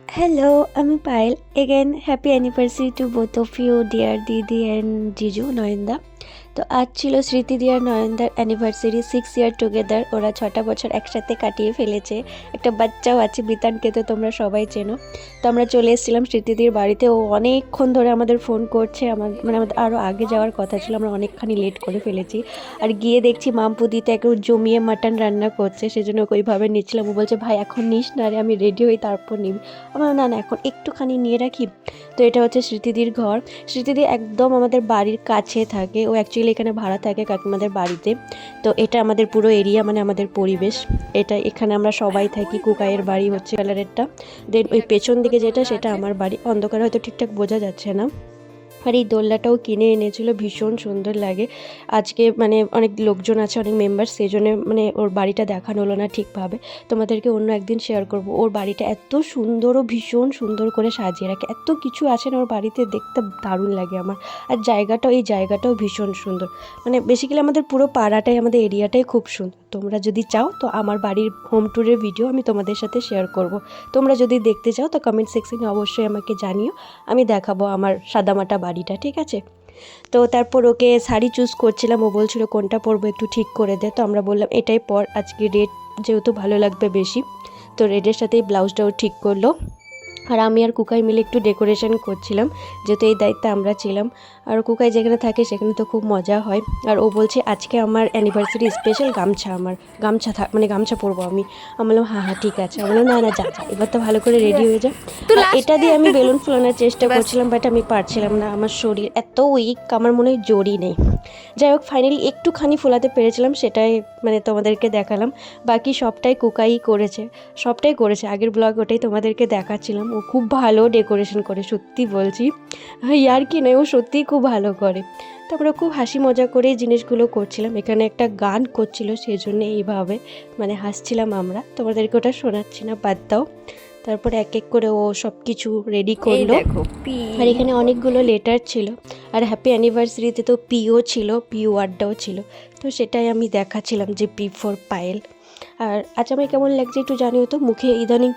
Hello, I'm Payal. Again, happy anniversary to both of you, dear Didi and Jiju, Noyenda. তো আজ ছিল স্মৃতি দিয়ার নয়নদার অ্যানিভার্সারি 6 ইয়ার together. ওরা 6টা বছর একসাথে কাটিয়ে ফেলেছে। একটা বাচ্চাও আছে, বিতানকে তো তোমরা সবাই চেনো। তো আমরা চলে এসেছিলাম স্মৃতিদির বাড়িতে। ও অনেকক্ষণ ধরে আমাদের ফোন করছে। আমাদের আরও আগে যাওয়ার কথা ছিল, আমরা অনেকখানি লেট করে ফেলেছি। আর গিয়ে দেখছি মামপুদিতে একটু জমিয়ে মাটন রান্না করছে, সেজন্য ওইভাবে নিচ্ছিলাম। ও বলছে ভাই এখন নিস না রে, আমি রেডি হই তারপর নিবি। আমার না না এখন একটুখানি নিয়ে রাখি। তো এটা হচ্ছে স্মৃতিদির ঘর। স্মৃতিদি একদম আমাদের বাড়ির কাছে থাকে। ও অ্যাকচুয়ালি এখানে ভাড়া থাকে কাকিমাদের বাড়িতে। তো এটা আমাদের পুরো এরিয়া, মানে আমাদের পরিবেশ এটা। এখানে আমরা সবাই থাকি। কুকাইয়ের বাড়ি হচ্ছে কালারেরটা, দেন ওই পেছন দিকে যেটা সেটা আমার বাড়ি। অন্ধকারে হয়তো ঠিকঠাক বোঝা যাচ্ছে না। আর এই দোলনাটাও কিনে এনেছিল, ভীষণ সুন্দর লাগে। আজকে মানে অনেক লোকজন আছে, অনেক মেম্বার, সেই জন্য মানে ওর বাড়িটা দেখানো হলো না ঠিকভাবে। তোমাদেরকে অন্য একদিন শেয়ার করব। ওর বাড়িটা এত সুন্দর ও ভীষণ সুন্দর করে সাজিয়ে রাখে। এত কিছু আছে না ওর বাড়িতে, দেখতে দারুণ লাগে আমার। আর এই জায়গাটাও ভীষণ সুন্দর। মানে বেসিক্যালি আমাদের পুরো পাড়াটাই, আমাদের এরিয়াটাই খুব সুন্দর। তোমরা যদি চাও তো আমার বাড়ির হোম ট্যুরের ভিডিও আমি তোমাদের সাথে শেয়ার করব। তোমরা যদি দেখতে চাও তো কমেন্ট সেকশনে অবশ্যই আমাকে জানিও, আমি দেখাবো আমার সাদামাটা বাড়িটা, ঠিক আছে? তো তারপর ওকে শাড়ি চুজ করছিলাম। ও বলছিল কোনটা পরবো একটু ঠিক করে দে। তো আমরা বললাম এটাই পর, আজকে রেড যেহেতু ভালো লাগবে বেশি। তো রেডের সাথেই ব্লাউজটাও ঠিক করলো। আর আমি আর কুকাই মিলে একটু ডেকোরেশন করছিলাম, যেহেতু এই দায়িত্বে আমরা ছিলাম। আর কুকাই যেখানে থাকে সেখানে তো খুব মজা হয়। আর ও বলছে আজকে আমার অ্যানিভার্সারি স্পেশাল গামছা, আমার মানে গামছা পরবো আমি। আমি বললাম হ্যাঁ হ্যাঁ ঠিক আছে। আমি বললাম না না যা যা, এবার তো ভালো করে রেডি হয়ে যা। এটা দিয়ে আমি বেলুন ফোলানোর চেষ্টা করছিলাম, বাট আমি পারছিলাম না। আমার শরীর এত উইক, আমার মনে হয় জোরই নেই। যাই হোক ফাইনালি একটুখানি ফোলাতে পেরেছিলাম, সেটাই মানে তোমাদেরকে দেখালাম। বাকি সবটাই কুকাই করেছে। আগের ব্লগ ওটাই তোমাদেরকে দেখাচ্ছিলাম। ও খুব ভালো ডেকোরেশন করে, সত্যি বলছি। ইয়ার কি নয়, ও সত্যিই খুব ভালো করে। তারপরে খুব হাসি মজা করে জিনিসগুলো করছিলাম। এখানে একটা গান করছিল, সেই জন্য এইভাবে মানে হাসছিলাম আমরা। তোমাদেরকে ওটা শোনাচ্ছি না, বাদ দাও। তারপর এক এক করে ও সব কিছু রেডি করলো। আর এখানে অনেকগুলো লেটার ছিল। আর হ্যাপি অ্যানিভার্সারিতে তো পিও ছিল, পিও ওয়ার্ডটাও ছিল। তো সেটাই আমি দেখাচ্ছিলাম যে পি ফর পায়েল। আর আজ আমার কেমন লাগছে একটু জানিও তো। মুখে ইদানিং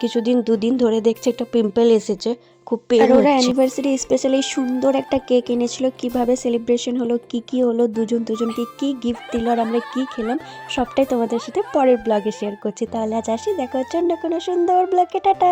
দুদিন ধরে দেখছে একটা পিম্পল এসেছে, খুব পেন হচ্ছে। ওরা অ্যানিভার্সারি স্পেশালি সুন্দর একটা কেক এনেছিল। কিভাবে সেলিব্রেশন হলো, কি হলো, দুজনকে কি গিফট দিল, আর আমরা কি খেলাম, সবটাই তোমাদের সাথে পরের ব্লগে শেয়ার করছি। তাহলে আজ আসি, দেখা হচ্ছে অন্য কোনো সুন্দর ব্লগে। টাটা।